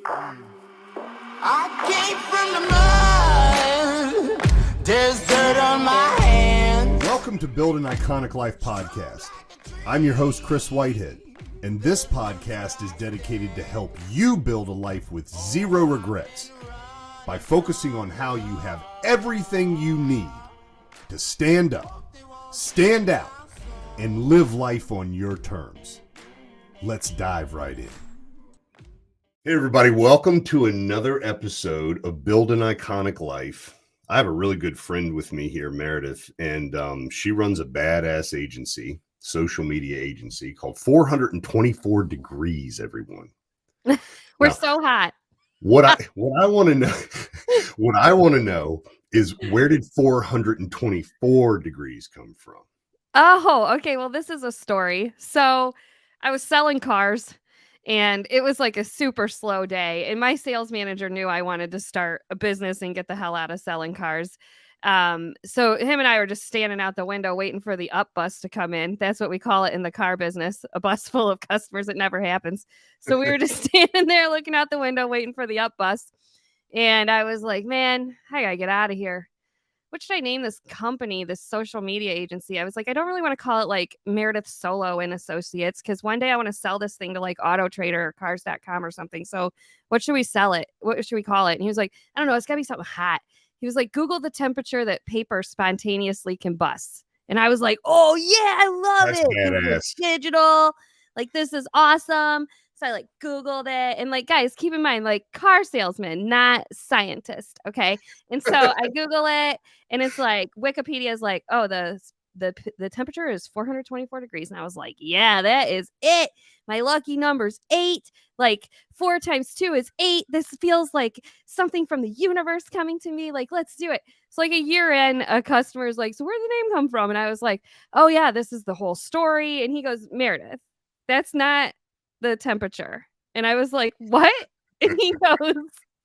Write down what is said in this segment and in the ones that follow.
I came from the mud. There's dirt on my hands. Welcome to Build an Iconic Life podcast. I'm your host, Chris Whitehead, and this podcast is dedicated to help you build a life with zero regrets by focusing on how you have everything you need to stand up, stand out, and live life on your terms. Let's dive right in. Hey everybody, welcome to another episode of Build an Iconic Life. I have a really good friend with me here, Meredith, and she runs a badass agency, social media agency called 424 Degrees, everyone. We're so hot. What I want to know is, where did 424 degrees come from? Oh, okay. Well, this is a story. So I was selling cars and it was like a super slow day. And my sales manager knew I wanted to start a business and get the hell out of selling cars. So him and I were just standing out the window waiting for the up bus to come in. That's what we call it in the car business, a bus full of customers. It never happens. So we were just standing there looking out the window waiting for the up bus. And I was like, man, I gotta get out of here. What should I name this company, this social media agency? I was like, I don't really want to call it like Meredith Soleau and Associates, because one day I want to sell this thing to like Auto Trader or Cars.com or something. So what should we sell it? What should we call it? And he was like, I don't know. It's got to be something hot. He was like, Google the temperature that paper spontaneously combusts. And I was like, oh, yeah, I love That's it. badass. It's digital. Like, this is awesome. So I like Googled it, and like, guys, keep in mind, like, car salesman, not scientist. Okay. And so I Google it, and it's like, Wikipedia is like, oh, the temperature is 424 degrees. And I was like, yeah, that is it. My lucky number's 8. Like 4 times 2 is 8. This feels like something from the universe coming to me. Like, let's do it. So like a year in, a customer is like, so where'd the name come from? And I was like, oh yeah, this is the whole story. And he goes, Meredith, that's not the temperature. And I was like, what? And he goes,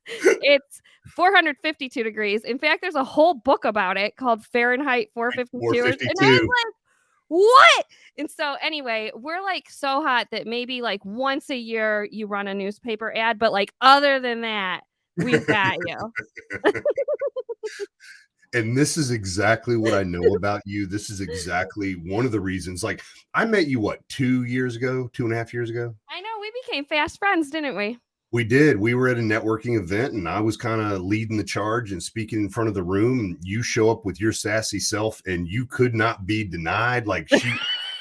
it's 452 degrees. In fact, there's a whole book about it called Fahrenheit 452. And I was like, what? And so anyway, we're like so hot that maybe like once a year you run a newspaper ad, but like other than that, we've got you. And this is exactly what I know about you. This is exactly one of the reasons. Like, I met you, what, 2.5 years ago? I know, we became fast friends, didn't we? We did. We were at a networking event, and I was kind of leading the charge and speaking in front of the room. And you show up with your sassy self, and you could not be denied. Like,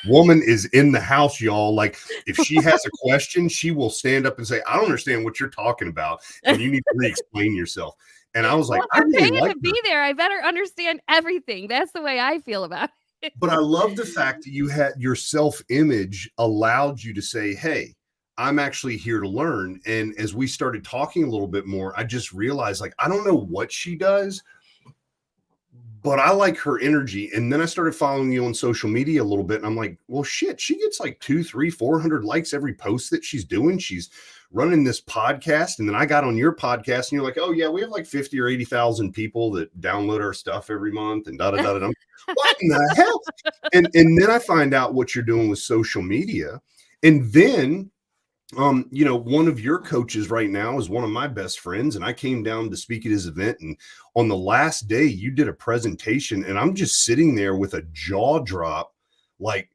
woman is in the house, y'all. Like, if she has a question, she will stand up and say, I don't understand what you're talking about, and you need to re-explain yourself. And I was like, I really like to be there. I better understand everything. That's the way I feel about it. But I love the fact that you had your self-image allowed you to say, hey, I'm actually here to learn. And as we started talking a little bit more, I just realized, like, I don't know what she does, but I like her energy. And then I started following you on social media a little bit. And I'm like, well, shit, she gets like 200, 300, 400 likes every post that she's doing. She's running this podcast. And then I got on your podcast and you're like, oh yeah, we have like 50 or 80,000 people that download our stuff every month and da da da da. What in the hell? And then I find out what you're doing with social media. And then, one of your coaches right now is one of my best friends. And I came down to speak at his event. And on the last day, you did a presentation. And I'm just sitting there with a jaw drop. Like,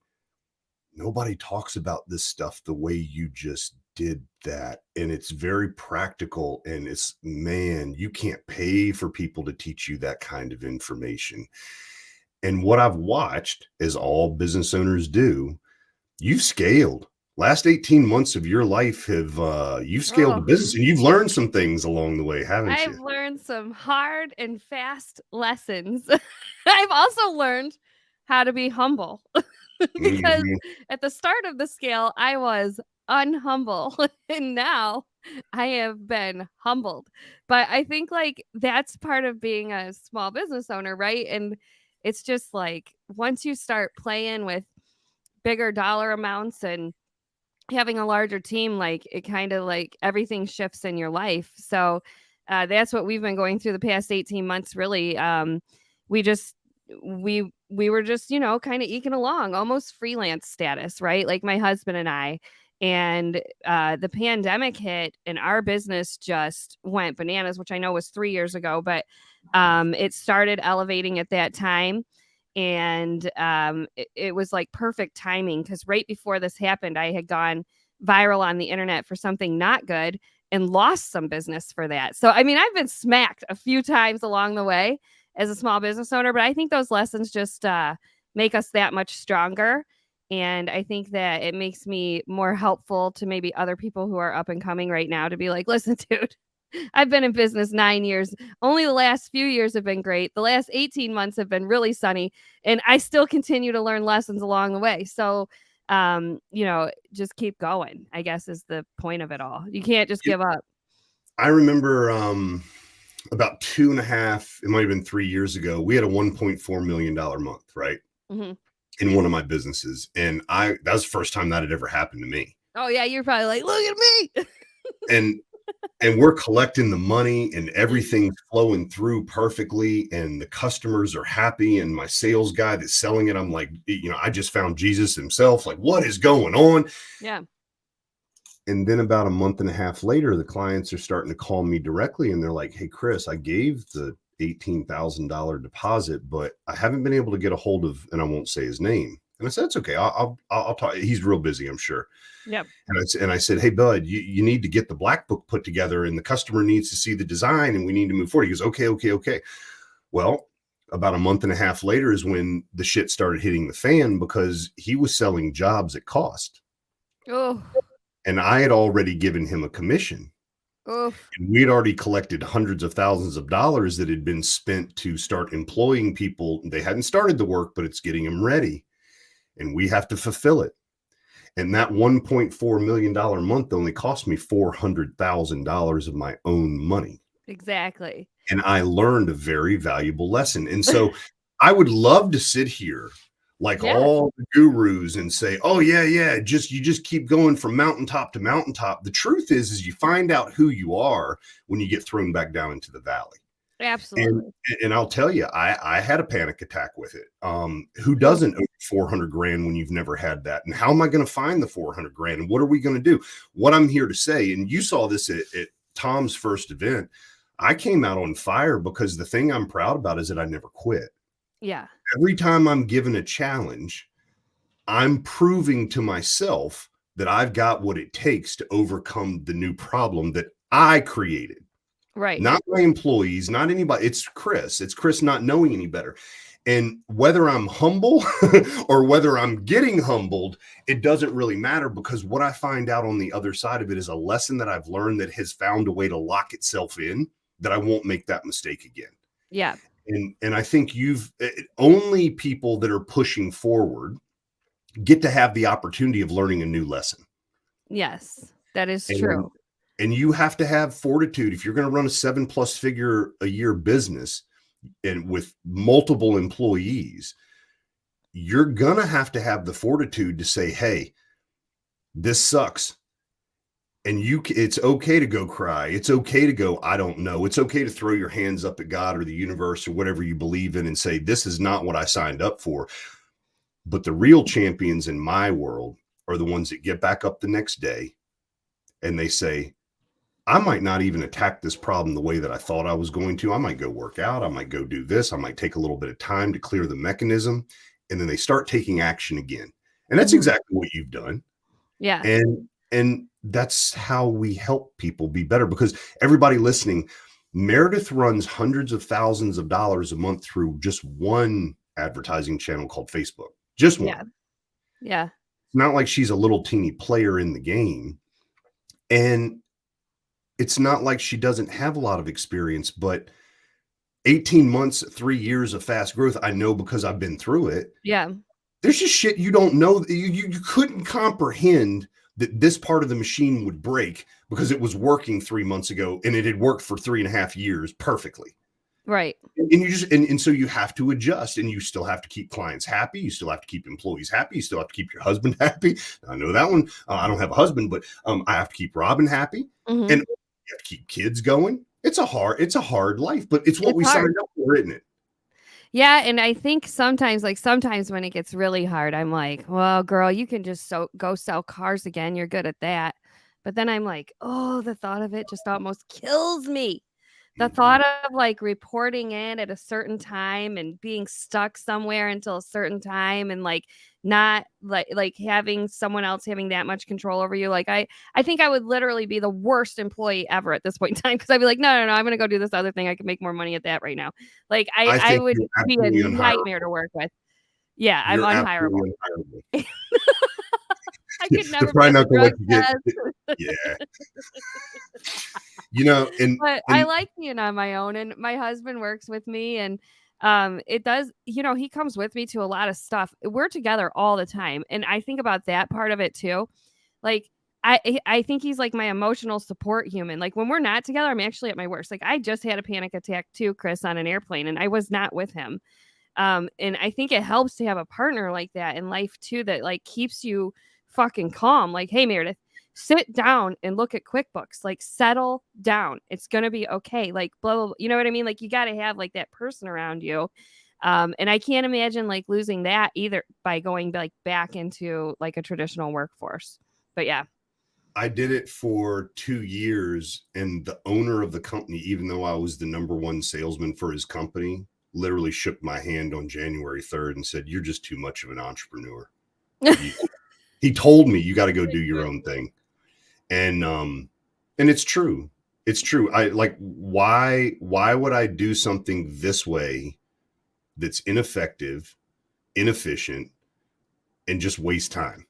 nobody talks about this stuff the way you just did that. And it's very practical. And it's, man, you can't pay for people to teach you that kind of information. And what I've watched, as all business owners do, you've scaled. Last 18 months of your life you've scaled the business, and you've learned some things along the way, haven't you? I've learned some hard and fast lessons. I've also learned how to be humble because at the start of the scale, I was unhumble, and now I have been humbled. But I think like that's part of being a small business owner, right? And it's just like once you start playing with bigger dollar amounts and having a larger team, like it kind of like everything shifts in your life. So that's what we've been going through the past 18 months. Really, we were just, kind of eking along, almost freelance status, right? Like my husband and I. And the pandemic hit and our business just went bananas, which I know was 3 years ago, but it started elevating at that time. And it was like perfect timing, because right before this happened, I had gone viral on the internet for something not good and lost some business for that. So, I mean, I've been smacked a few times along the way as a small business owner, but I think those lessons just make us that much stronger. And I think that it makes me more helpful to maybe other people who are up and coming right now, to be like, listen, dude, I've been in business 9 years. Only the last few years have been great. The last 18 months have been really sunny. And I still continue to learn lessons along the way. So, just keep going, I guess, is the point of it all. You can't just give up. I remember about 2.5, it might have been 3 years ago, we had a $1.4 million month, right? Mm-hmm. In one of my businesses. And that was the first time that had ever happened to me. Oh yeah, you're probably like, look at me. and we're collecting the money and everything's flowing through perfectly and the customers are happy. And my sales guy that's selling it, I'm like, I just found Jesus himself. Like, what is going on? Yeah. And then about a month and a half later, the clients are starting to call me directly and they're like, hey, Chris, I gave the $18,000 deposit, but I haven't been able to get a hold of, and I won't say his name. And I said, it's okay. I'll talk. He's real busy, I'm sure. Yep. And I said, hey, bud, you need to get the black book put together and the customer needs to see the design and we need to move forward. He goes, okay. Well, about a month and a half later is when the shit started hitting the fan, because he was selling jobs at cost. Oh. And I had already given him a commission. Oof. And we had already collected hundreds of thousands of dollars that had been spent to start employing people. They hadn't started the work, but it's getting them ready. And we have to fulfill it. And that $1.4 million month only cost me $400,000 of my own money. Exactly. And I learned a very valuable lesson. And so I would love to sit here like all the gurus and say, oh yeah, you just keep going from mountaintop to mountaintop. The truth is you find out who you are when you get thrown back down into the valley. Absolutely. And I'll tell you, I had a panic attack with it. Who doesn't owe 400 grand when you've never had that? And how am I going to find the 400 grand? And what are we going to do? What I'm here to say, and you saw this at Tom's first event, I came out on fire because the thing I'm proud about is that I never quit. Yeah. Every time I'm given a challenge, I'm proving to myself that I've got what it takes to overcome the new problem that I created. Right. Not my employees, not anybody. It's Chris not knowing any better. And whether I'm humble or whether I'm getting humbled, it doesn't really matter, because what I find out on the other side of it is a lesson that I've learned that has found a way to lock itself in, that I won't make that mistake again. Yeah. And I think only people that are pushing forward get to have the opportunity of learning a new lesson. Yes, that is true. And you have to have fortitude. If you're going to run a 7+ figure a year business and with multiple employees, you're going to have the fortitude to say, hey, this sucks. And it's okay to go cry. It's okay to go, I don't know. It's okay to throw your hands up at God or the universe or whatever you believe in and say, this is not what I signed up for. But the real champions in my world are the ones that get back up the next day and they say, I might not even attack this problem the way that I thought I was going to. I might go work out. I might go do this. I might take a little bit of time to clear the mechanism. And then they start taking action again. And that's exactly what you've done. Yeah. And that's how we help people be better, because everybody listening, Meredith runs hundreds of thousands of dollars a month through just one advertising channel called Facebook. Just one. Yeah. It's not like she's a little teeny player in the game. And it's not like she doesn't have a lot of experience, but 18 months, 3 years of fast growth, I know because I've been through it. Yeah. There's just shit you don't know. You couldn't comprehend that this part of the machine would break because it was working 3 months ago and it had worked for 3.5 years perfectly. Right. And you just, and so you have to adjust, and you still have to keep clients happy. You still have to keep employees happy. You still have to keep your husband happy. I know that one. I don't have a husband, but I have to keep Robin happy, and you have to keep kids going. It's a hard life, but it's what we signed up for, isn't it? Yeah, and I think sometimes when it gets really hard, I'm like, "Well, girl, you can just go sell cars again. You're good at that." But then I'm like, "Oh, the thought of it just almost kills me." The Mhm. thought of, like, reporting in at a certain time and being stuck somewhere until a certain time and, like, not having someone else having that much control over you, like, I think I would literally be the worst employee ever at this point in time because 'cause I'd be like, "No, no, no, I'm gonna go do this other thing. I can make more money at that right now." Like, I I think would you're be a absolutely nightmare unhireable. to work with. Yeah, I'm You're unhireable. absolutely unhireable. I could They're never probably pass a not gonna let drug you test. get yeah. You know, But I and like being on my own, and my husband works with me, and, it does he comes with me to a lot of stuff. We're together all the time, and I think about that part of it too. Like, I think he's, like, my emotional support human. Like, when we're not together, I'm actually at my worst. Like, I just had a panic attack too, Chris, on an airplane, and I was not with him. And I think it helps to have a partner like that in life too that like keeps you fucking calm. Like, hey, Meredith, sit down and look at QuickBooks. Like, settle down. It's gonna be okay. Like, blah blah. Blah. You know what I mean? Like, you got to have like that person around you. And I can't imagine like losing that either by going like back into like a traditional workforce. But yeah, I did it for 2 years, and the owner of the company, even though I was the number 1 salesman for his company, literally shook my hand on January 3rd and said, "You're just too much of an entrepreneur." You He told me, "You gotta go do your own thing." And, and it's true. It's true. I like, why would I do something this way that's ineffective, inefficient, and just waste time?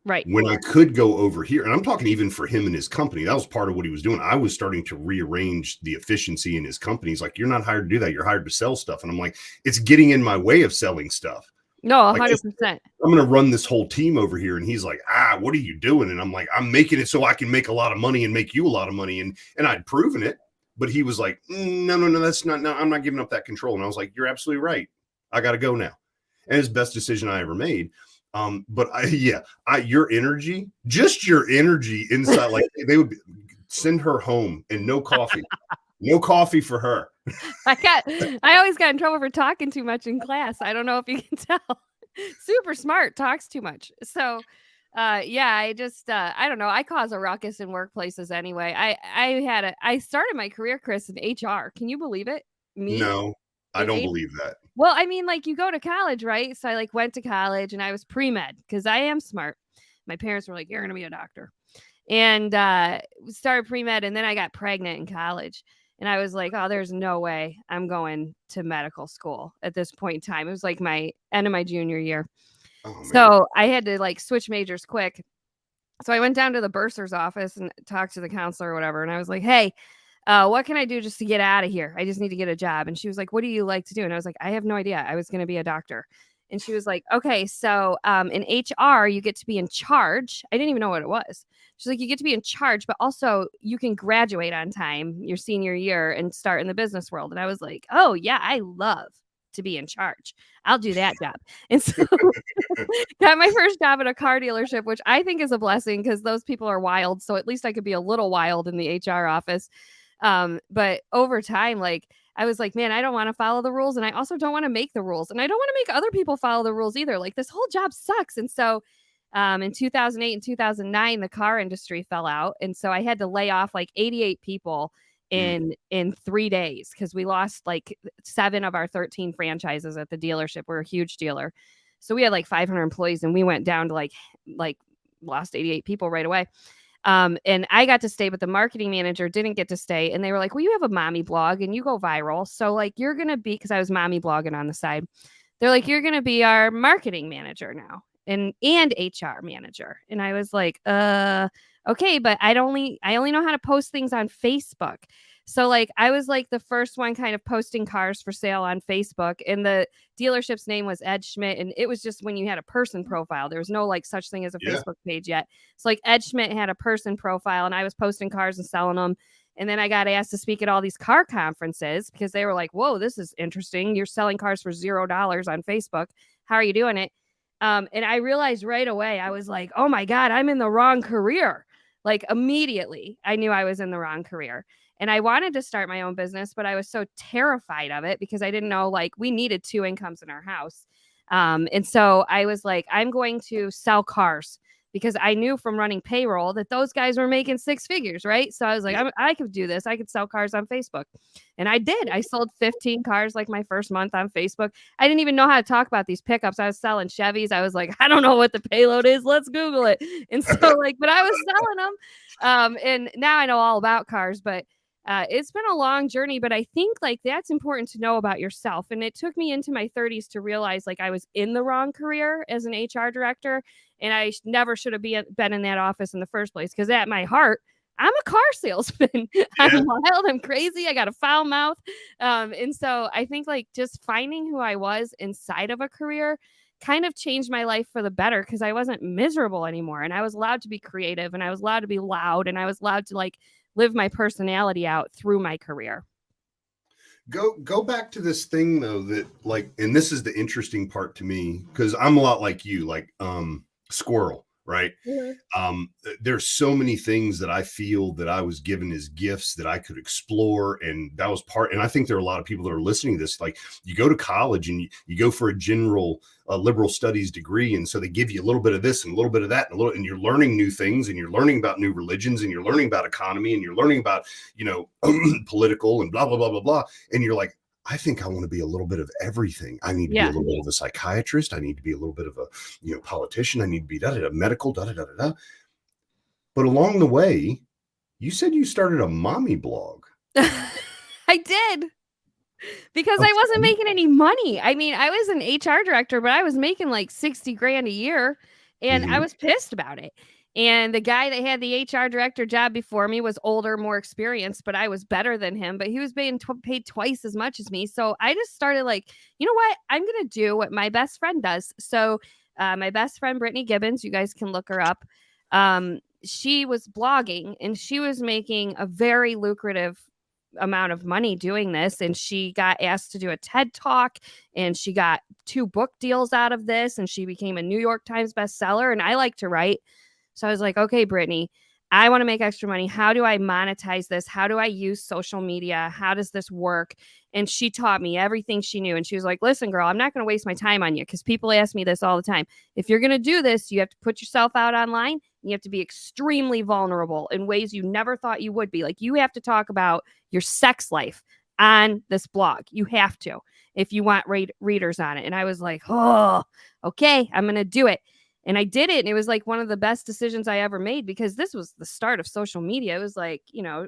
right. When I could go over here, and I'm talking even for him and his company, that was part of what he was doing. I was starting to rearrange the efficiency in his company. He's like, "You're not hired to do that. You're hired to sell stuff." And I'm like, "It's getting in my way of selling stuff." No, Like, 100%. I'm going to run this whole team over here. And he's like, "What are you doing?" And I'm like, "I'm making it so I can make a lot of money and make you a lot of money." And I'd proven it. But he was like, "No, no, no, that's not, no, I'm not giving up that control." And I was like, "You're absolutely right. I got to go now." And his best decision I ever made. But yeah, your energy, just your energy inside, like they would send her home and no coffee for her. I always got in trouble for talking too much in class. I don't know if you can tell. Super smart, talks too much. So, yeah, I don't know. I cause a ruckus in workplaces anyway. I started my career, Chris, in HR. Can you believe it? Me No, I in don't H believe that. Well, I mean, like you go to college, right? So I like went to college and I was pre-med because I am smart. My parents were like, "You're gonna be a doctor." And started pre-med and then I got pregnant in college and I was like, oh, there's no way I'm going to medical school at this point in time. It was like my end of my junior year, Oh man. so I had to like switch majors quick. So I went down to the bursar's office and talked to the counselor or whatever, and I was like, hey, what can I do just to get out of here? I just need to get a job. And she was like, what do you like to do? And I was like, I have no idea. I was going to be a doctor. And she was like, okay, so in HR, you get to be in charge. I didn't even know what it was. She's like, you get to be in charge, but also you can graduate on time your senior year and start in the business world. And I was like, oh, yeah, I love to be in charge. I'll do that job. And so got my first job at a car dealership, which I think is a blessing because those people are wild. So at least I could be a little wild in the HR office. But over time, like I was like, man, I don't want to follow the rules. And I also don't want to make the rules. And I don't want to make other people follow the rules either. Like this whole job sucks. And so in 2008 and 2009, the car industry fell out. And so I had to lay off like 88 people Mm. in 3 days because we lost like 7 of our 13 franchises at the dealership. We're a huge dealer. So we had like 500 employees and we went down to like lost 88 people right away. And I got to stay, but the marketing manager didn't get to stay. And they were like, well, you have a mommy blog and you go viral. So like, you're going to be, because I was mommy blogging on the side. They're like, you're going to be our marketing manager now and HR manager. And I was like, okay, but I only know how to post things on Facebook. So like I was like the first one kind of posting cars for sale on Facebook, and the dealership's name was Ed Schmidt, and it was just when you had a person profile. There was no like such thing as a Yeah. Facebook page yet. So like Ed Schmidt had a person profile, and I was posting cars and selling them. And then I got asked to speak at all these car conferences because they were like, whoa, this is interesting. You're selling cars for $0 on Facebook. How are you doing it? And I realized right away, I was like, oh my God, I'm in the wrong career. Like immediately, I knew I was in the wrong career. And I wanted to start my own business, but I was so terrified of it because I didn't know, like, we needed 2 incomes in our house. And so I was like, I'm going to sell cars because I knew from running payroll that those guys were making 6 figures, right? So I was like, I could do this. I could sell cars on Facebook. And I did. I sold 15 cars like my first month on Facebook. I didn't even know how to talk about these pickups. I was selling Chevys. I was like, I don't know what the payload is. Let's Google it. And so like, but I was selling them. And now I know all about cars, but it's been a long journey, but I think like that's important to know about yourself. And it took me into my 30s to realize like I was in the wrong career as an HR director, and I never should have been in that office in the first place. Because at my heart, I'm a car salesman. I'm wild. I'm crazy. I got a foul mouth. And so I think like just finding who I was inside of a career kind of changed my life for the better because I wasn't miserable anymore. And I was allowed to be creative, and I was allowed to be loud, and I was allowed to like live my personality out through my career. Go back to this thing though, that like, and this is the interesting part to me, because I'm a lot like you, like squirrel, right? There's so many things that I feel that I was given as gifts that I could explore, and that was part. And I think there are a lot of people that are listening to this, like you go to college and you go for a general liberal studies degree, and so they give you a little bit of this and a little bit of that, and you're learning new things, and you're learning about new religions, and you're learning about economy, and you're learning about political and blah blah blah blah blah, and you're like, I think I want to be a little bit of everything. I need to be a little bit of a psychiatrist. I need to be a little bit of a politician. I need to be medical, da da da da da. But along the way, you said you started a mommy blog. I did. Because I wasn't making any money. I mean, I was an HR director, but I was making like 60 grand a year, and I was pissed about it. And the guy that had the HR director job before me was older, more experienced, but I was better than him, but he was being paid twice as much as me. So I just started like, you know what? I'm going to do what my best friend does. So my best friend, Brittany Gibbons, you guys can look her up. She was blogging, and she was making a very lucrative amount of money doing this, and she got asked to do a TED Talk, and she got 2 book deals out of this, and she became a New York Times bestseller. And I like to write, so I was like, okay, Brittany, I want to make extra money. How do I monetize this? How do I use social media? How does this work? And she taught me everything she knew. And she was like, listen, girl, I'm not going to waste my time on you, because people ask me this all the time. If you're going to do this, you have to put yourself out online. You have to be extremely vulnerable in ways you never thought you would be. Like, you have to talk about your sex life on this blog. You have to, if you want readers on it. And I was like, oh, okay, I'm going to do it. And I did it. And it was like one of the best decisions I ever made, because this was the start of social media. It was like,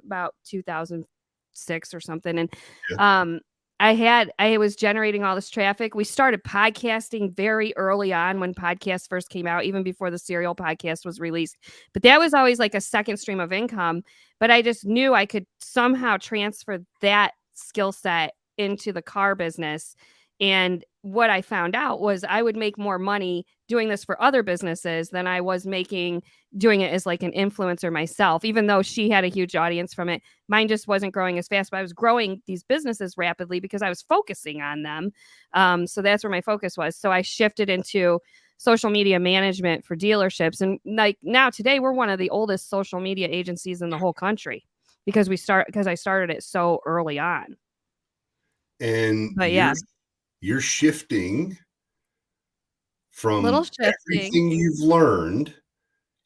about 2006 or something. And I was generating all this traffic. We started podcasting very early on when podcasts first came out, even before the Serial podcast was released. But that was always like a second stream of income. But I just knew I could somehow transfer that skill set into the car business. And what I found out was I would make more money doing this for other businesses than I was making doing it as like an influencer myself, even though she had a huge audience from it. Mine just wasn't growing as fast, but I was growing these businesses rapidly because I was focusing on them. So that's where my focus was. So I shifted into social media management for dealerships. And like now today, we're one of the oldest social media agencies in the whole country because I started it so early on. And but yeah. You're shifting from everything you've learned.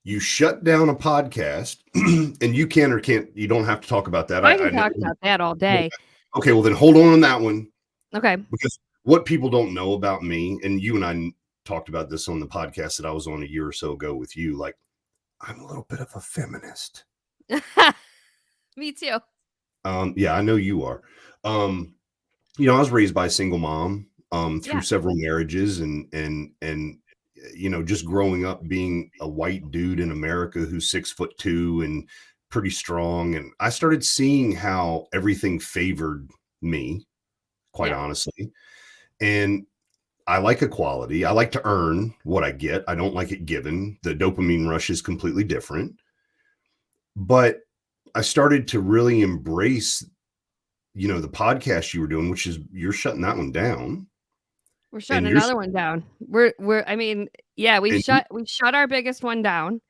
You shut down a podcast, and you can or can't. You don't have to talk about that. I can talk about that all day. Okay, well then hold on that one. Okay. Because what people don't know about me, and you and I talked about this on the podcast that I was on a year or so ago with you, like I'm a little bit of a feminist. Me too. Yeah, I know you are. I was raised by a single mom through several marriages, and just growing up being a white dude in America who's 6'2" and pretty strong. And I started seeing how everything favored me, quite honestly. And I like equality. I like to earn what I get. I don't like it given. The dopamine rush is completely different. But I started to really embrace the podcast you were doing, which is you're shutting that one down. We're shutting another one down. We shut our biggest one down,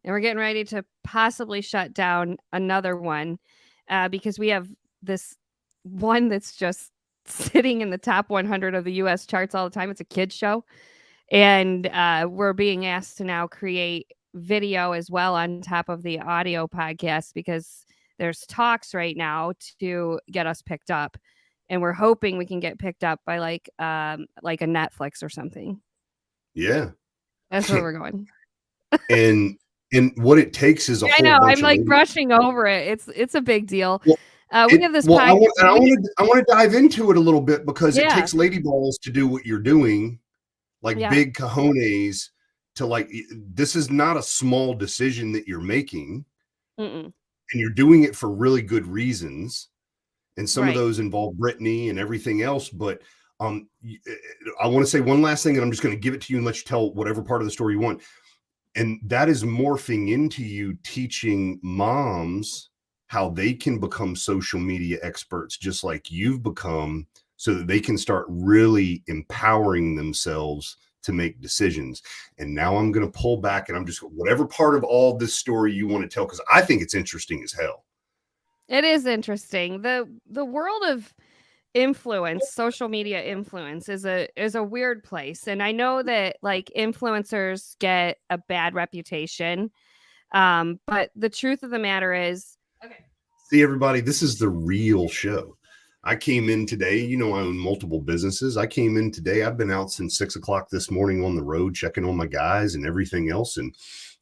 and we're getting ready to possibly shut down another one because we have this one that's just sitting in the top 100 of the US charts all the time. It's a kids show. And we're being asked to now create video as well on top of the audio podcast because there's talks right now to get us picked up. And we're hoping we can get picked up by like a Netflix or something. Yeah. That's where we're going. And what it takes is a whole bunch I'm of like brushing over it. It's a big deal. We have this well, podcast. I want to dive into it a little bit because it Yeah. takes lady balls to do what you're doing, like Yeah. big cojones to like, this is not a small decision that you're making. Mm-mm. And you're doing it for really good reasons. And some of Right. those involve Brittany and everything else. But I want to say one last thing, and I'm just going to give it to you and let you tell whatever part of the story you want. And that is morphing into you teaching moms how they can become social media experts, just like you've become, so that they can start really empowering themselves to make decisions. And now I'm going to pull back and I'm just whatever part of all this story you want to tell, because I think it's interesting as hell. It is interesting. The world of influence, social media influence is a weird place. And I know that like influencers get a bad reputation. But the truth of the matter is, okay. See, everybody, this is the real show. I came in today, I own multiple businesses. I came in today. I've been out since 6:00 this morning on the road, checking on my guys and everything else, and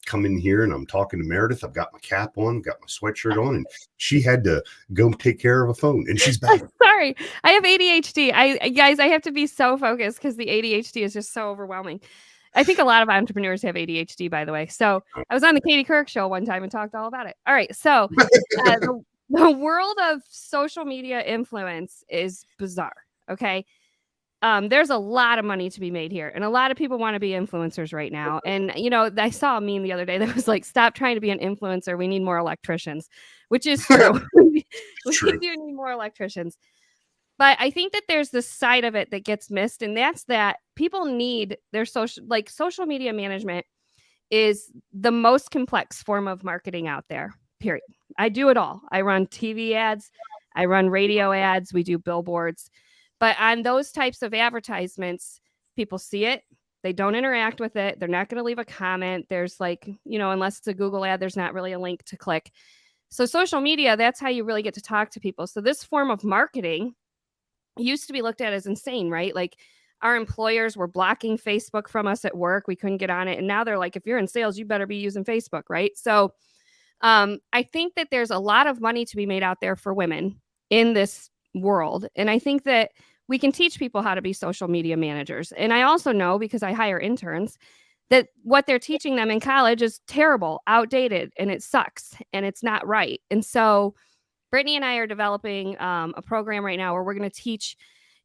come in here and I'm talking to Meredith. I've got my cap on, got my sweatshirt on, and she had to go take care of a phone, and she's back. Sorry, I have ADHD. I have to be so focused because the ADHD is just so overwhelming. I think a lot of entrepreneurs have ADHD, by the way. So I was on the Katie Couric show one time and talked all about it. All right. So the world of social media influence is bizarre. Okay. There's a lot of money to be made here. And a lot of people want to be influencers right now. And, I saw a meme the other day that was like, stop trying to be an influencer. We need more electricians, which is true. We do need more electricians. But I think that there's this side of it that gets missed, and that's that people need their social media management is the most complex form of marketing out there, period. I do it all. I run TV ads, I run radio ads, we do billboards. But on those types of advertisements, people see it, they don't interact with it, they're not going to leave a comment. There's unless it's a Google ad, there's not really a link to click. So social media, that's how you really get to talk to people. So this form of marketing used to be looked at as insane, right? Like our employers were blocking Facebook from us at work. We couldn't get on it. And now they're like, if you're in sales, you better be using Facebook, right? So I think that there's a lot of money to be made out there for women in this world. And I think that we can teach people how to be social media managers. And I also know, because I hire interns, that what they're teaching them in college is terrible, outdated, and it sucks, and it's not right. And so Brittany and I are developing a program right now where we're going to teach,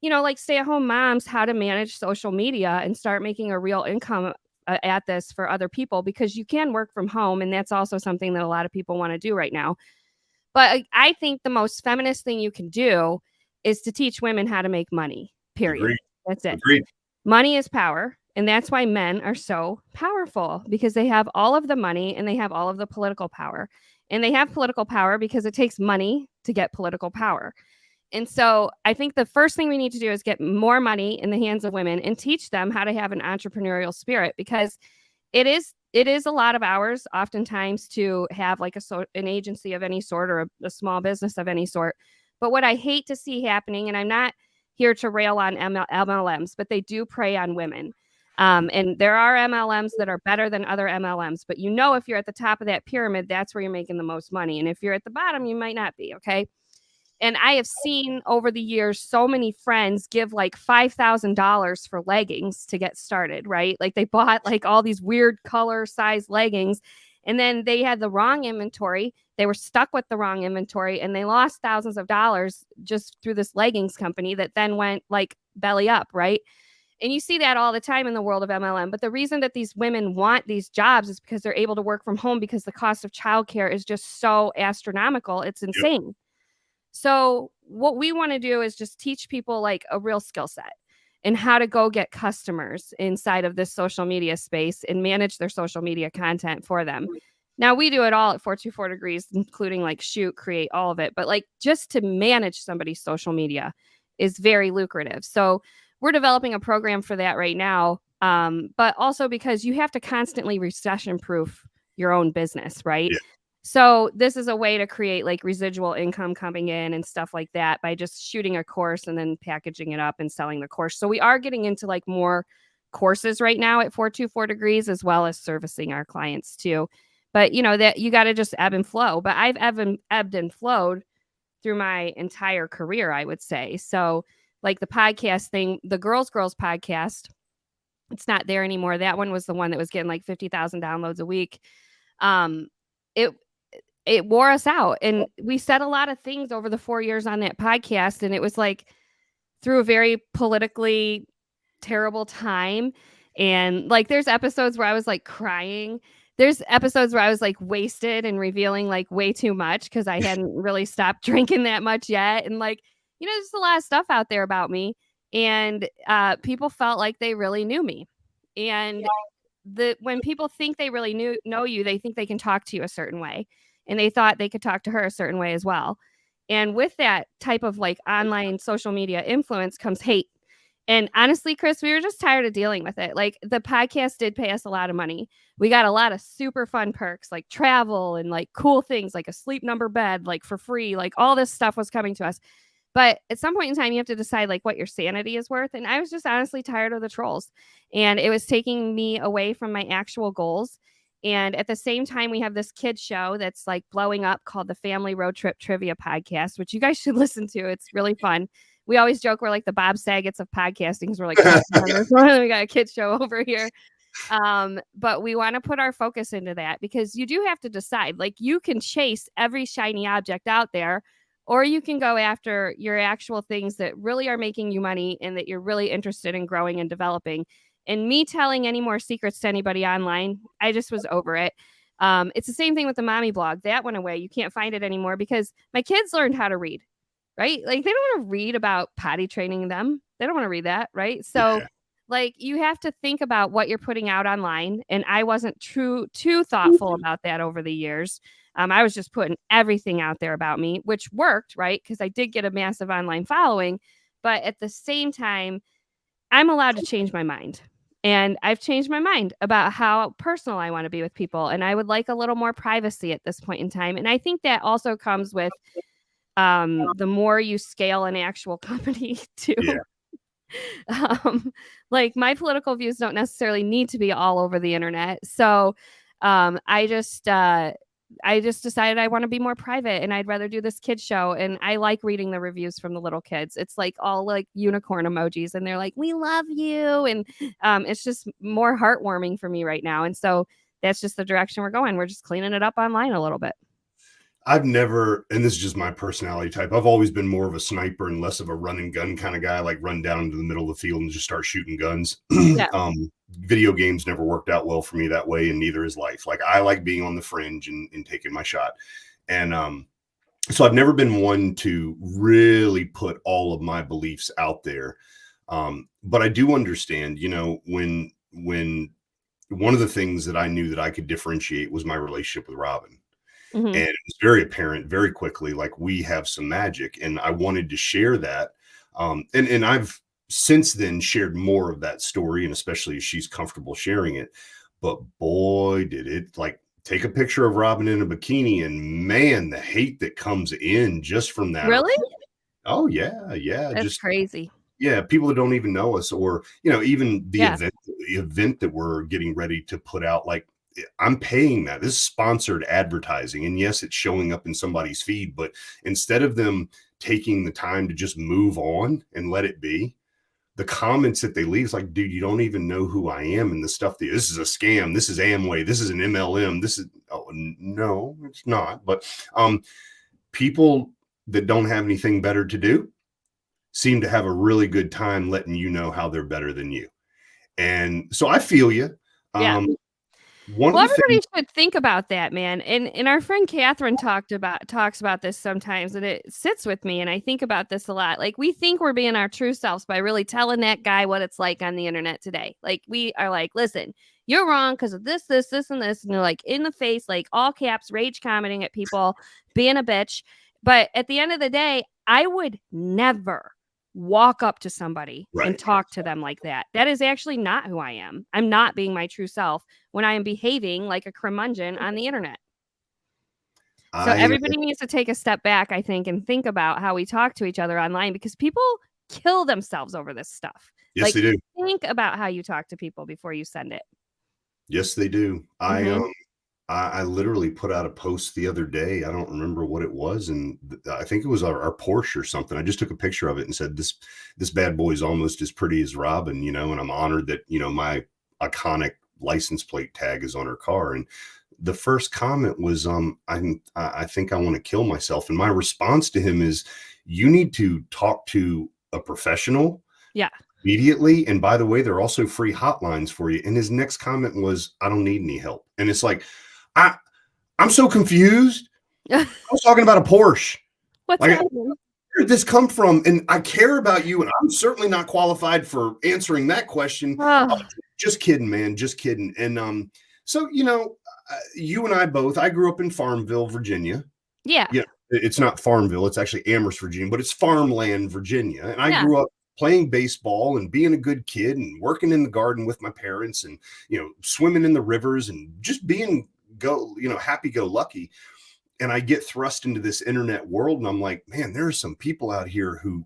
like stay-at-home moms how to manage social media and start making a real income at this for other people, because you can work from home. And that's also something that a lot of people want to do right now. But I think the most feminist thing you can do is to teach women how to make money, period. Agreed. That's it. Agreed. Money is power. And that's why men are so powerful, because they have all of the money and they have all of the political power. And they have political power because it takes money to get political power. And so I think the first thing we need to do is get more money in the hands of women and teach them how to have an entrepreneurial spirit, because it is a lot of hours oftentimes to have like an agency of any sort, or a small business of any sort. But what I hate to see happening, and I'm not here to rail on MLMs, but they do prey on women. And there are MLMs that are better than other MLMs, but if you're at the top of that pyramid, that's where you're making the most money. And if you're at the bottom, you might not be. Okay. And I have seen over the years so many friends give like $5,000 for leggings to get started, right? Like they bought like all these weird color size leggings, and then they had the wrong inventory. They were stuck with the wrong inventory, and they lost thousands of dollars just through this leggings company that then went like belly up, right? And you see that all the time in the world of MLM. But the reason that these women want these jobs is because they're able to work from home, because the cost of childcare is just so astronomical. It's insane. Yep. So what we want to do is just teach people like a real skill set and how to go get customers inside of this social media space and manage their social media content for them. Now we do it all at 424 Degrees, including like shoot, create, all of it. But like just to manage somebody's social media is very lucrative. So we're developing a program for that right now. But also because you have to constantly recession proof your own business, right? Yeah. So this is a way to create like residual income coming in and stuff like that by just shooting a course and then packaging it up and selling the course. So we are getting into like more courses right now at 424 Degrees, as well as servicing our clients too. But you know that you got to just ebb and flow. But I've ebbed and flowed through my entire career, I would say. So like the podcast thing, the Girls podcast, it's not there anymore. That one was the one that was getting like 50,000 downloads a week. It it wore us out, and we said a lot of things over the 4 years on that podcast, and it was like through a very politically terrible time. And like there's episodes where I was like crying. There's episodes where I was like wasted and revealing like way too much because I hadn't really stopped drinking that much yet. And like, you know, there's a lot of stuff out there about me. And people felt like they really knew me. And when people think they really know you, they think they can talk to you a certain way. And they thought they could talk to her a certain way as well. And with that type of like online social media influence comes hate. And honestly, Chris, we were just tired of dealing with it. Like the podcast did pay us a lot of money. We got a lot of super fun perks like travel and like cool things like a sleep number bed, like for free, like all this stuff was coming to us. But at some point in time, you have to decide like what your sanity is worth. And I was just honestly tired of the trolls, and it was taking me away from my actual goals. And at the same time, we have this kid show that's like blowing up called the Family Road Trip Trivia Podcast, which you guys should listen to. It's really fun. We always joke we're like the Bob Saget's of podcasting because we're like, we got a kid show over here. But we want to put our focus into that because you do have to decide. Like you can chase every shiny object out there, or you can go after your actual things that really are making you money and that you're really interested in growing and developing. And me telling any more secrets to anybody online, I just was over it. It's the same thing with the mommy blog. That went away. You can't find it anymore because my kids learned how to read, right? Like they don't want to read about potty training them. They don't want to read that, right? So like you have to think about what you're putting out online. And I wasn't too thoughtful about that over the years. I was just putting everything out there about me, which worked, right? Because I did get a massive online following. But at the same time, I'm allowed to change my mind. And I've changed my mind about how personal I want to be with people. And I would like a little more privacy at this point in time. And I think that also comes with the more you scale an actual company too. Like my political views don't necessarily need to be all over the internet. So I just decided I want to be more private, and I'd rather do this kid show. And I like reading the reviews from the little kids. It's like all like unicorn emojis, and they're like, "We love you," and it's just more heartwarming for me right now. And so that's just the direction we're going. We're just cleaning it up online a little bit. I've never, and this is just my personality type, I've always been more of a sniper and less of a run and gun kind of guy, like run down into the middle of the field and just start shooting guns. Yeah. Video games never worked out well for me that way, and neither is life. Like I like being on the fringe and taking my shot. And so I've never been one to really put all of my beliefs out there. But I do understand, you know, when one of the things that I knew that I could differentiate was my relationship with Robin. Mm-hmm. And it was very apparent very quickly, like we have some magic, and I wanted to share that. And I've since then shared more of that story, and especially as she's comfortable sharing it. But boy, did it like take a picture of Robin in a bikini, and man, the hate that comes in just from that. Really? Oh yeah. That's just crazy. Yeah, people that don't even know us, or you know, even the event that we're getting ready to put out, like I'm paying that. This is sponsored advertising. And yes, it's showing up in somebody's feed, but instead of them taking the time to just move on and let it be, the comments that they leave is like, dude, you don't even know who I am. And the stuff that this is a scam. This is Amway. This is an MLM. This is, oh, no, it's not. But people that don't have anything better to do seem to have a really good time letting you know how they're better than you. And so I feel you. Yeah. Well, everybody should think about that, man. And our friend Catherine talks about this sometimes, and it sits with me. And I think about this a lot. Like we think we're being our true selves by really telling that guy what it's like on the internet today. Like we are like, listen, You're wrong because of this, this, this, and this. And they're like in the face, like all caps, rage commenting at people, being a bitch. But at the end of the day, I would never walk up to somebody and Right. talk to them like that. That is actually not who I am. I'm not being my true self when I am behaving like a curmudgeon on the internet. So everybody needs to take a step back, I think, and think about how we talk to each other online because people kill themselves over this stuff. Yes, Like, they do. think about how you talk to people before you send it. Yes, they do. Mhm. I literally put out a post the other day. I don't remember what it was, and I think it was our Porsche or something. I just took a picture of it and said, "This bad boy is almost as pretty as Robin," you know. And I'm honored that my iconic license plate tag is on her car. And the first comment was, I think I want to kill myself." And my response to him is, "You need to talk to a professional." Yeah. Immediately. And by the way, there are also free hotlines for you. And his next comment was, "I don't need any help." And it's like, I'm so confused. I was talking about a Porsche. What's Like, happening? where did this come from? And I care about you, and I'm certainly not qualified for answering that question. Ugh. Just kidding, man. Just kidding. And so you and I both. I grew up in Farmville, Virginia. Yeah. Yeah, it's not Farmville. It's actually Amherst, Virginia, but it's farmland, Virginia. And I Yeah. grew up playing baseball and being a good kid and working in the garden with my parents and swimming in the rivers and just being happy-go-lucky. And I get thrust into this internet world, and I'm like, man, there are some people out here who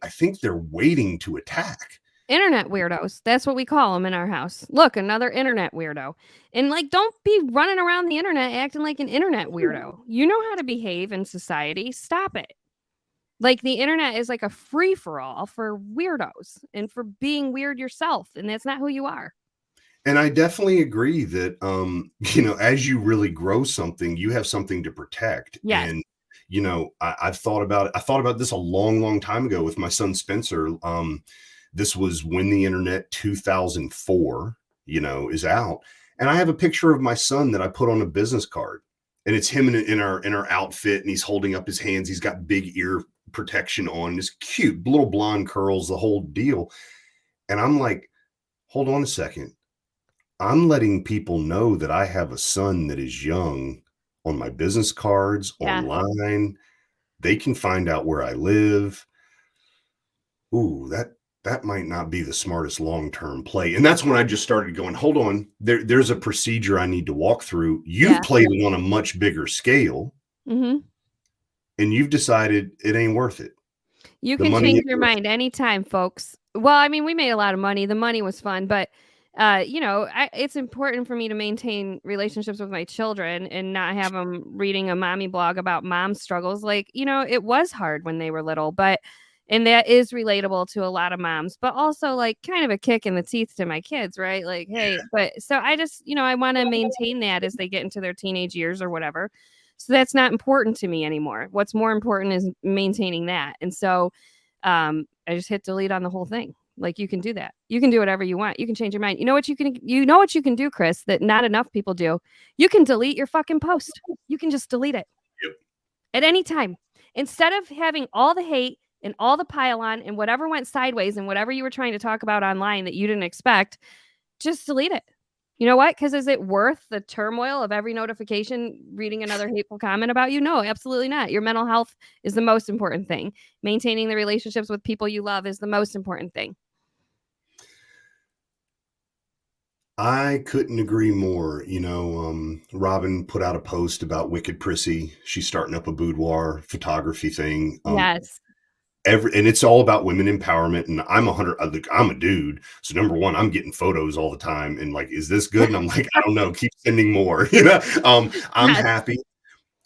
I think they're waiting to attack. Internet weirdos. That's what we call them in our house. Look, another internet weirdo. And like, don't be running around the internet acting like an internet weirdo. You know how to behave in society. Stop it. Like, the internet is like a free for all for weirdos and for being weird yourself. And that's not who you are. And I definitely agree that, as you really grow something, you have something to protect. Yes. And, I've thought about it. I thought about this a long, long time ago with my son, Spencer. This was when the internet 2004, is out. And I have a picture of my son that I put on a business card, and it's him in our outfit, and he's holding up his hands. He's got big ear protection on, this cute little blonde curls, the whole deal. And I'm like, hold on a second. I'm letting people know that I have a son that is young on my business cards, Yeah. online. They can find out where I live. Ooh, that might not be the smartest long-term play. And that's when I just started going, hold on, there's a procedure I need to walk through. You've Yeah. played it on a much bigger scale, Mm-hmm. and you've decided it ain't worth it. You The can money change ain't your worth mind anytime, folks. Well, I mean, we made a lot of money. The money was fun, but it's important for me to maintain relationships with my children and not have them reading a mommy blog about mom struggles. Like, it was hard when they were little, and that is relatable to a lot of moms, but also like kind of a kick in the teeth to my kids, right? Like, hey, but so I just, I want to maintain that as they get into their teenage years or whatever. So that's not important to me anymore. What's more important is maintaining that. And so I just hit delete on the whole thing. Like, you can do that. You can do whatever you want. You can change your mind. You know what you can do, Chris, that not enough people do. You can delete your fucking post. You can just delete it. Yep. At any time. Instead of having all the hate and all the pile on and whatever went sideways and whatever you were trying to talk about online that you didn't expect, just delete it. You know what? Because is it worth the turmoil of every notification reading another hateful comment about you? No, absolutely not. Your mental health is the most important thing. Maintaining the relationships with people you love is the most important thing. I couldn't agree more. Robin put out a post about Wicked Prissy. She's starting up a boudoir photography thing. Yes. And it's all about women empowerment. And I'm a dude. So number one, I'm getting photos all the time. And like, is this good? And I'm like, I don't know. Keep sending more. I'm Yes. happy.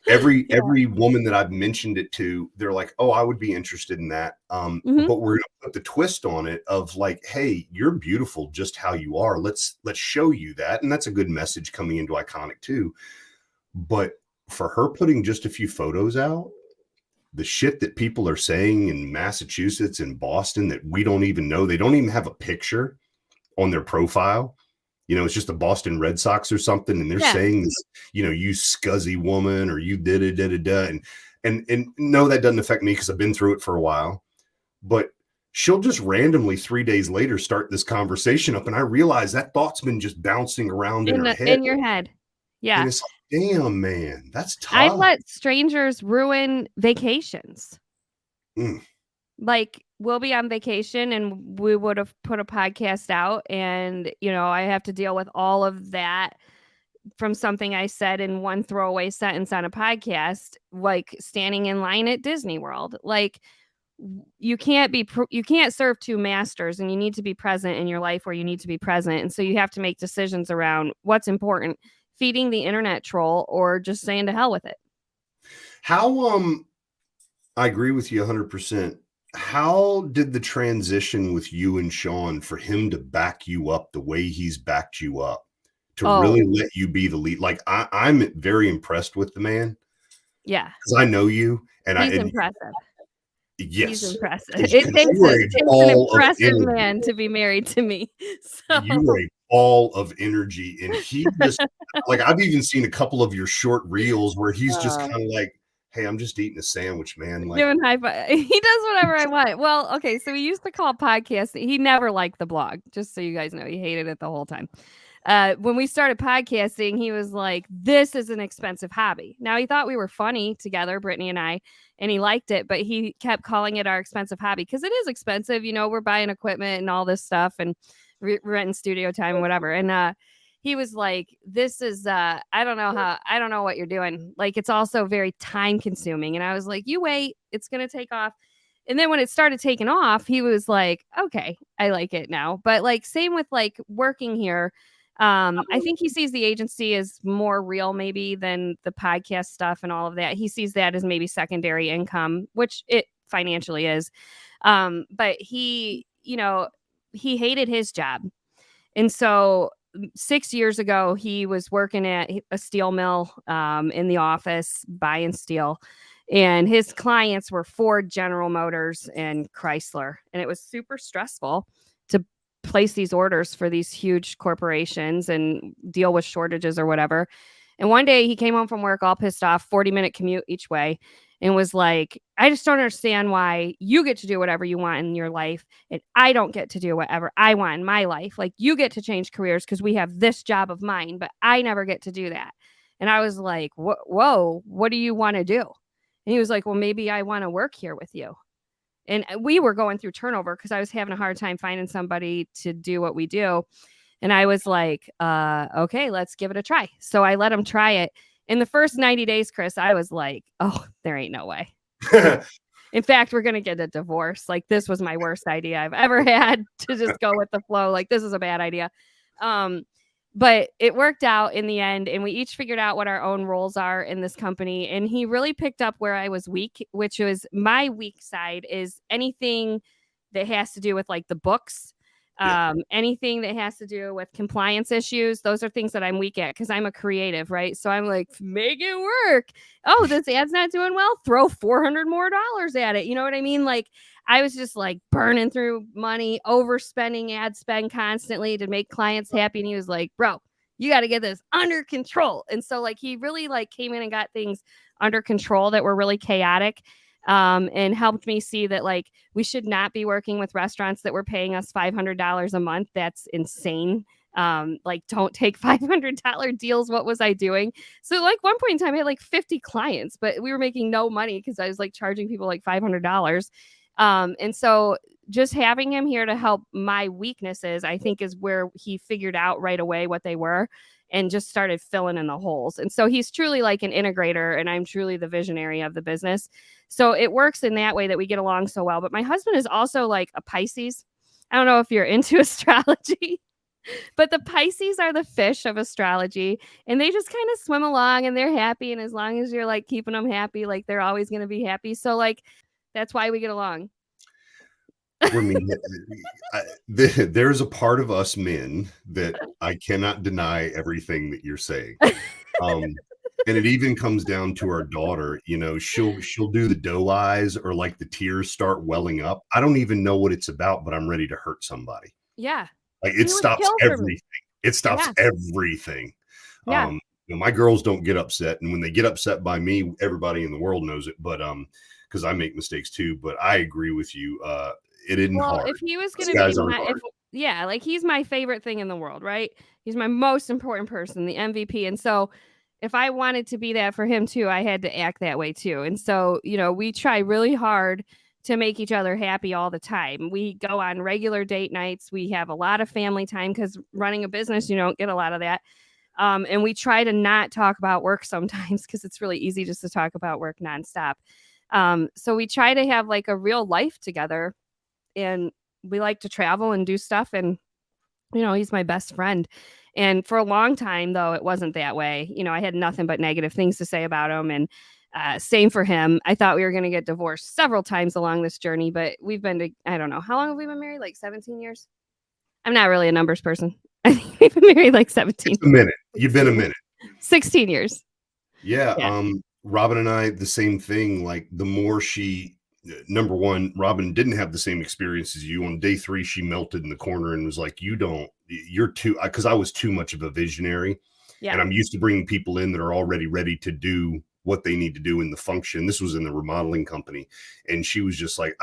Every woman that I've mentioned it to, they're like, oh, I would be interested in that. Mhm. But we're gonna put the twist on it of like, hey, you're beautiful just how you are. Let's show you that. And that's a good message coming into Iconic too. But for her putting just a few photos out, the shit that people are saying in Massachusetts and Boston that we don't even know, they don't even have a picture on their profile. It's just the Boston Red Sox or something, and they're saying this, you scuzzy woman, or you did it, and no, that doesn't affect me because I've been through it for a while. But she'll just randomly 3 days later start this conversation up, and I realize that thought's been just bouncing around in her head. In your head. Yeah. And it's like, damn, man, that's I've tough. let strangers ruin vacations. Mm. Like, we'll be on vacation and we would have put a podcast out, and, you know, I have to deal with all of that from something I said in one throwaway sentence on a podcast, like standing in line at Disney World. Like, you can't serve two masters, and you need to be present in your life where you need to be present. And so you have to make decisions around what's important, feeding the internet troll or just saying to hell with it. How, I agree with you 100%. How did the transition with you and Sean for him to back you up the way he's backed you up, to really let you be the lead? Like, I'm very impressed with the man. Yeah. Because I know you, and he's impressive. Yes. He's impressive. It takes an impressive man to be married to me. So. You are a ball of energy, and he just like, I've even seen a couple of your short reels where he's just kind of like, hey, I'm just eating a sandwich, man. Like, giving high five. He does whatever I want. Well, okay, so he used to call podcasting. He never liked the blog, just so you guys know. He hated it the whole time. When we started podcasting, he was like, this is an expensive hobby. Now, he thought we were funny together, Brittany and I, and he liked it, but he kept calling it our expensive hobby because it is expensive. You know, we're buying equipment and all this stuff and renting studio time and whatever. And he was like, this is, I don't know what you're doing. Like, it's also very time consuming. And I was like, you wait, it's going to take off. And then when it started taking off, he was like, okay, I like it now. But like, same with like working here. I think he sees the agency as more real maybe than the podcast stuff and all of that. He sees that as maybe secondary income, which it financially is. But he, you know, he hated his job. And so 6 years ago, he was working at a steel mill in the office buying steel. And his clients were Ford, General Motors, and Chrysler. And it was super stressful to place these orders for these huge corporations and deal with shortages or whatever. And one day he came home from work all pissed off, 40-minute commute each way, and was like, I just don't understand why you get to do whatever you want in your life and I don't get to do whatever I want in my life. Like, you get to change careers because we have this job of mine, but I never get to do that. And I was like, whoa, what do you want to do? And he was like, well, maybe I want to work here with you. And we were going through turnover because I was having a hard time finding somebody to do what we do. And I was like, okay, let's give it a try. So I let him try it. In the first 90 days, Chris, I was like, oh, there ain't no way. In fact, we're going to get a divorce. Like, this was my worst idea I've ever had, to just go with the flow. Like, this is a bad idea. But it worked out in the end, and we each figured out what our own roles are in this company. And he really picked up where I was weak, which was my weak side is anything that has to do with like the books, anything that has to do with compliance issues. Those are things that I'm weak at because I'm a creative, right? So I'm like, make it work. Oh, this ad's not doing well. Throw $400 more at it. You know what I mean? Like, I was just like burning through money, overspending ad spend constantly to make clients happy. And he was like, bro, you got to get this under control. And so like, he really like came in and got things under control that were really chaotic, and helped me see that like, we should not be working with restaurants that were paying us $500 a month. That's insane. Like, don't take $500 deals. What was I doing? So like one point in time, I had like 50 clients, but we were making no money because I was like charging people like $500. And so just having him here to help my weaknesses, I think, is where he figured out right away what they were and just started filling in the holes. And so he's truly like an integrator, and I'm truly the visionary of the business. So it works in that way that we get along so well. But my husband is also like a Pisces. I don't know if you're into astrology, but the Pisces are the fish of astrology, and they just kind of swim along and they're happy. And as long as you're like keeping them happy, like they're always going to be happy. So like, that's why we get along. I mean, there's a part of us men that I cannot deny everything that you're saying. And it even comes down to our daughter. You know, she'll do the doe eyes, or like the tears start welling up. I don't even know what it's about, but I'm ready to hurt somebody. Yeah. Like, it stops everything. It stops everything. Yeah. You know, my girls don't get upset, and when they get upset by me, everybody in the world knows it. But because I make mistakes too. But I agree with you. it isn't Well, hard. if he was Those gonna be guys aren't my hard. yeah, like he's my favorite thing in the world, right? He's my most important person, the MVP. And so if I wanted to be that for him too, I had to act that way too. And so, we try really hard to make each other happy all the time. We go on regular date nights. We have a lot of family time because running a business, you don't get a lot of that. And we try to not talk about work sometimes because it's really easy just to talk about work nonstop. So we try to have like a real life together, and we like to travel and do stuff. And, he's my best friend. And for a long time, though, it wasn't that way. I had nothing but negative things to say about him. And same for him. I thought we were going to get divorced several times along this journey, but we've been to, I don't know, how long have we been married? Like 17 years? I'm not really a numbers person. I think we've been married like 17. It's a minute. You've been a minute. 16 years. Yeah. Yeah. Robin and I, the same thing. Like the more number one, Robin didn't have the same experience as you. On day 3, she melted in the corner and was like, you're too, because I was too much of a visionary. Yeah. And I'm used to bringing people in that are already ready to do what they need to do in the function. This was in the remodeling company. And she was just like,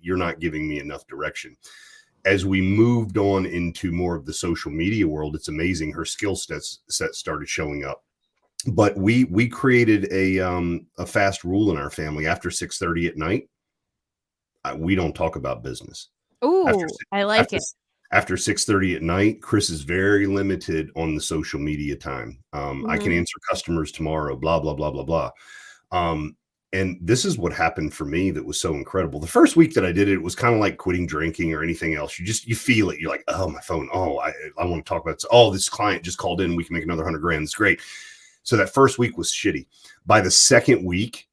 you're not giving me enough direction. As we moved on into more of the social media world, it's amazing. Her skill sets started showing up. But we created a fast rule in our family. After 6:30 at night, we don't talk about business. Ooh, I like it. After 6:30 at night, Chris is very limited on the social media time. I can answer customers tomorrow, blah, blah, blah, blah, blah. And this is what happened for me that was so incredible. The first week that I did it, it was kind of like quitting drinking or anything else. You feel it. You're like, oh, my phone. Oh, I want to talk about this. Oh, this client just called in. We can make another $100,000. It's great. So that first week was shitty. By the second week,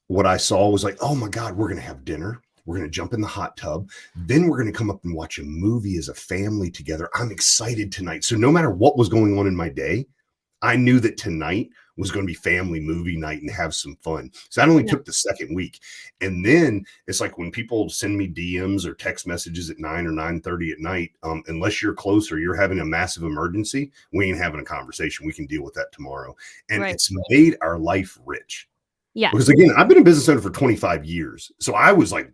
what I saw was like, oh my God, we're going to have dinner. We're going to jump in the hot tub. Then we're going to come up and watch a movie as a family together. I'm excited tonight. So no matter what was going on in my day, I knew that tonight was going to be family movie night and have some fun. So that only took the second week. And then it's like when people send me DMs or text messages at 9 or 9:30 at night, unless you're close or you're having a massive emergency, we ain't having a conversation. We can deal with that tomorrow. And it's made our life rich. Yeah. Because again, I've been a business owner for 25 years. So I was like,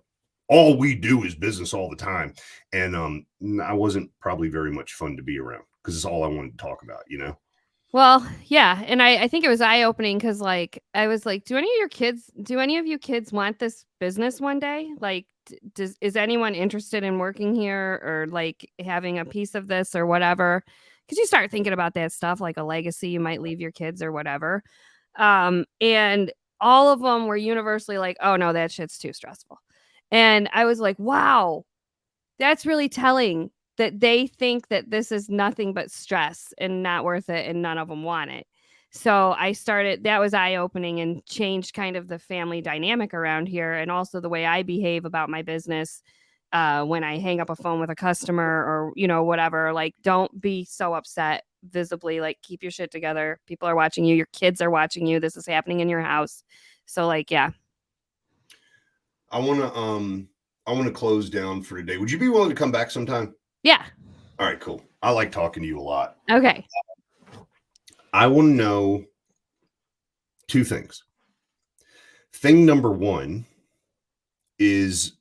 all we do is business all the time. And I wasn't probably very much fun to be around because it's all I wanted to talk about, Well, yeah. And I think it was eye-opening because like I was like, do any of you kids want this business one day? Like, is anyone interested in working here or like having a piece of this or whatever? Because you start thinking about that stuff, like a legacy you might leave your kids or whatever. And all of them were universally like, oh no, that shit's too stressful. And I was like, wow, that's really telling that they think that this is nothing but stress and not worth it, and none of them want it. So that was eye-opening and changed kind of the family dynamic around here, and also the way I behave about my business when I hang up a phone with a customer or, whatever. Like, don't be so upset visibly. Like, keep your shit together. People are watching you. Your kids are watching you. This is happening in your house. So, like, yeah. I want to close down for today. Would you be willing to come back sometime? Yeah. All right, cool. I like talking to you a lot. Okay. I want to know 2 things. Thing number 1 is,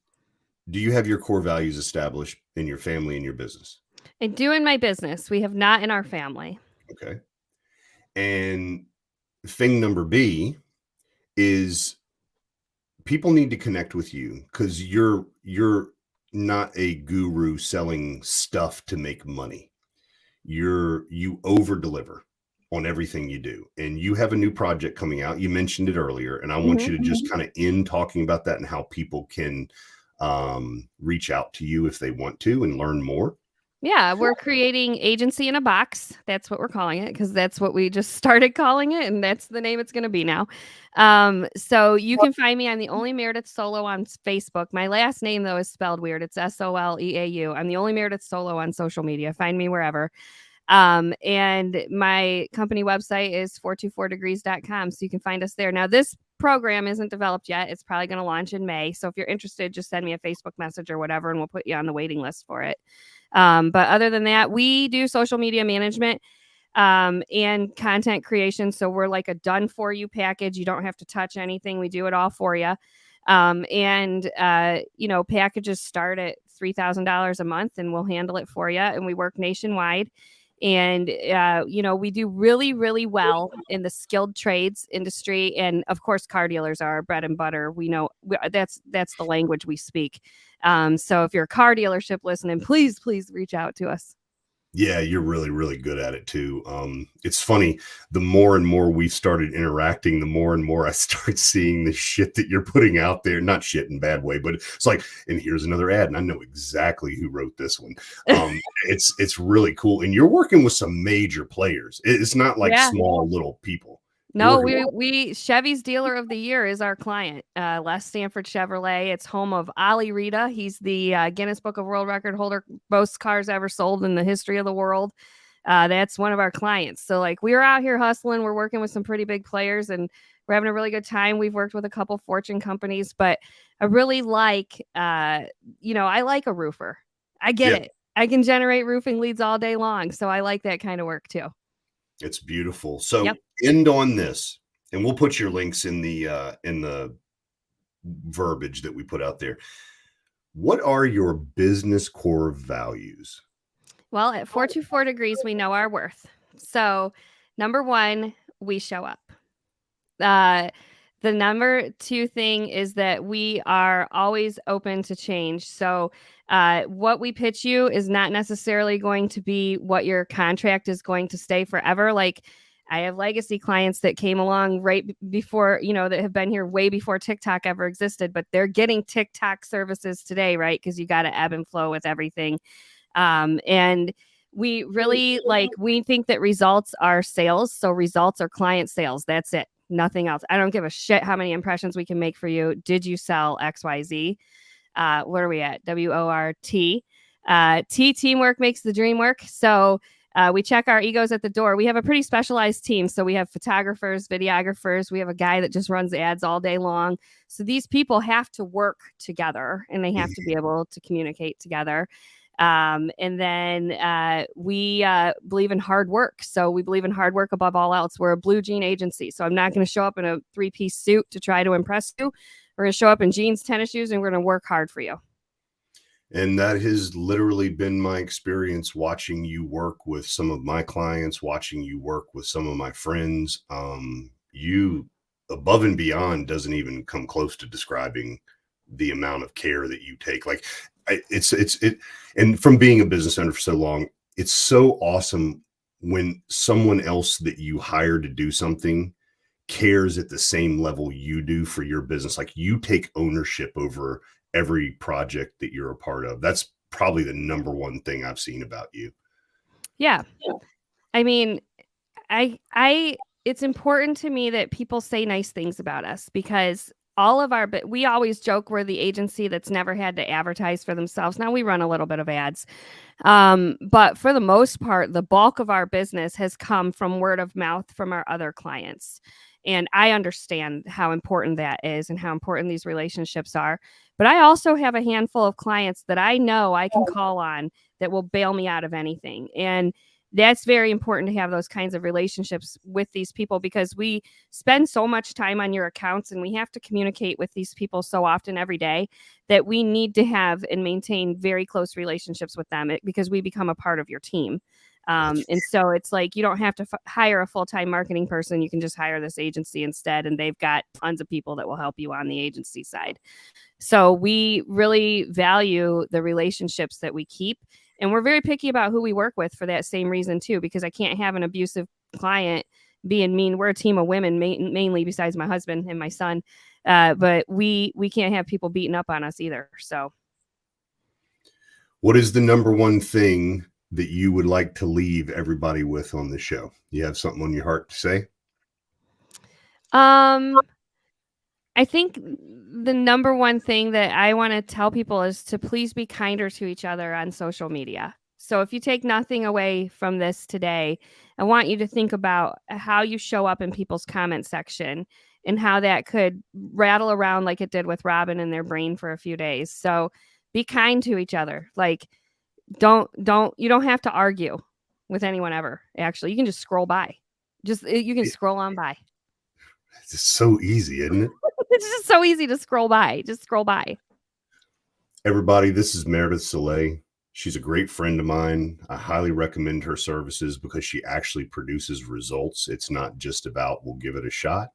do you have your core values established in your family and your business? I do in my business. We have not in our family. Okay. And thing number B is, people need to connect with you because you're not a guru selling stuff to make money. You over deliver on everything you do, and you have a new project coming out. You mentioned it earlier, and I want you to just kind of end talking about that and how people can reach out to you if they want to and learn more. Yeah, we're creating Agency in a Box. That's what we're calling it because that's what we just started calling it, and that's the name it's going to be now. So you can find me. I'm the only Meredith Soleau on Facebook. My last name, though, is spelled weird. It's Soleau. I'm the only Meredith Soleau on social media. Find me wherever. And my company website is 424degrees.com. So you can find us there. Now, this program isn't developed yet. It's probably going to launch in May. So if you're interested, just send me a Facebook message or whatever, and we'll put you on the waiting list for it. But other than that, we do social media management and content creation. So we're like a done for you package. You don't have to touch anything. We do it all for you. Packages start at $3,000 a month, and we'll handle it for you. And we work nationwide. And, we do really, really well in the skilled trades industry. And of course, car dealers are our bread and butter. We know that's the language we speak. So if you're a car dealership listening, please reach out to us. Yeah, you're really, really good at it too. It's funny, the more and more we've started interacting, the more and more I start seeing the shit that you're putting out there. Not shit in a bad way, but it's like, and here's another ad, and I know exactly who wrote this one. It's really cool. And you're working with some major players. It's not like small little people. No, we Chevy's Dealer of the Year is our client, Les Stanford Chevrolet. It's home of Ali Rita. He's the Guinness Book of World Record holder, most cars ever sold in the history of the world. That's one of our clients. So like we're out here hustling. We're working with some pretty big players, and we're having a really good time. We've worked with a couple Fortune companies, but I really like, I like a roofer. I get it. I can generate roofing leads all day long. So I like that kind of work too. It's beautiful. So end on this, and we'll put your links in the verbiage that we put out there. What are your business core values? Well, at 424 Degrees, we know our worth. So, number one, we show up. The number two thing is that we are always open to change. So what we pitch you is not necessarily going to be what your contract is going to stay forever. Like I have legacy clients that came along right before, that have been here way before TikTok ever existed, but they're getting TikTok services today, right? Because you got to ebb and flow with everything. And we really we think that results are sales. So results are client sales. That's it. Nothing else. I don't give a shit how many impressions we can make for you. Did you sell XYZ? Where are we at? WORT. Teamwork makes the dream work. So we check our egos at the door. We have a pretty specialized team. So we have photographers, videographers. We have a guy that just runs ads all day long. So these people have to work together, and they have to be able to communicate together. And then we believe in hard work. So we believe in hard work above all else. We're a blue jean agency. So I'm not going to show up in a 3-piece suit to try to impress you. We're going to show up in jeans, tennis shoes, and we're going to work hard for you. And that has literally been my experience watching you work with some of my clients, watching you work with some of my friends. You above and beyond doesn't even come close to describing the amount of care that you take. Like and from being a business owner for so long, it's so awesome when someone else that you hire to do something cares at the same level you do for your business. Like you take ownership over every project that you're a part of. That's probably the number one thing I've seen about you. Yeah. I mean, it's important to me that people say nice things about us, because we always joke we're the agency that's never had to advertise for themselves. Now we run a little bit of ads. But for the most part, the bulk of our business has come from word of mouth from our other clients. And I understand how important that is and how important these relationships are. But I also have a handful of clients that I know I can call on that will bail me out of anything. And that's very important to have those kinds of relationships with these people, because we spend so much time on your accounts and we have to communicate with these people so often every day that we need to have and maintain very close relationships with them, because we become a part of your team. And so it's like, you don't have to hire a full-time marketing person. You can just hire this agency instead, and they've got tons of people that will help you on the agency side. So we really value the relationships that we keep. And we're very picky about who we work with for that same reason too, because I can't have an abusive client being mean. We're a team of women, mainly, besides my husband and my son. But we can't have people beating up on us either. So what is the number one thing that you would like to leave everybody with on the show? You have something on your heart to say? I think the number one thing that I want to tell people is to please be kinder to each other on social media. So if you take nothing away from this today, I want you to think about how you show up in people's comment section and how that could rattle around like it did with Robin in their brain for a few days. So be kind to each other. Like, you don't have to argue with anyone ever. Actually, you can just scroll by. You can scroll on by. It's so easy, isn't it? It's just so easy to scroll by. Just scroll by. Everybody, this is Meredith Soleau. She's a great friend of mine. I highly recommend her services because she actually produces results. It's not just about we'll give it a shot.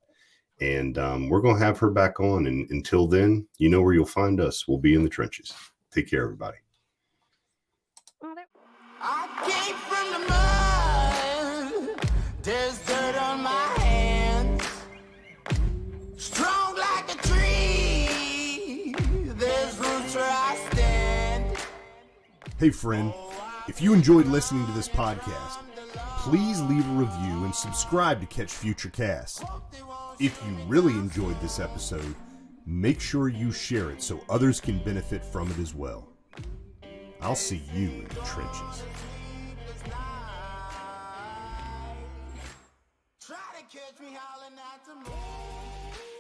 And we're going to have her back on. And until then, you know where you'll find us. We'll be in the trenches. Take care, everybody. I came from the mud. There's dirt on my hands. Strong like a tree. There's roots where I stand. Hey friend, if you enjoyed listening to this podcast, please leave a review and subscribe to catch future casts. If you really enjoyed this episode, make sure you share it so others can benefit from it as well. I'll see you in the trenches. Try to catch me howling at the moon.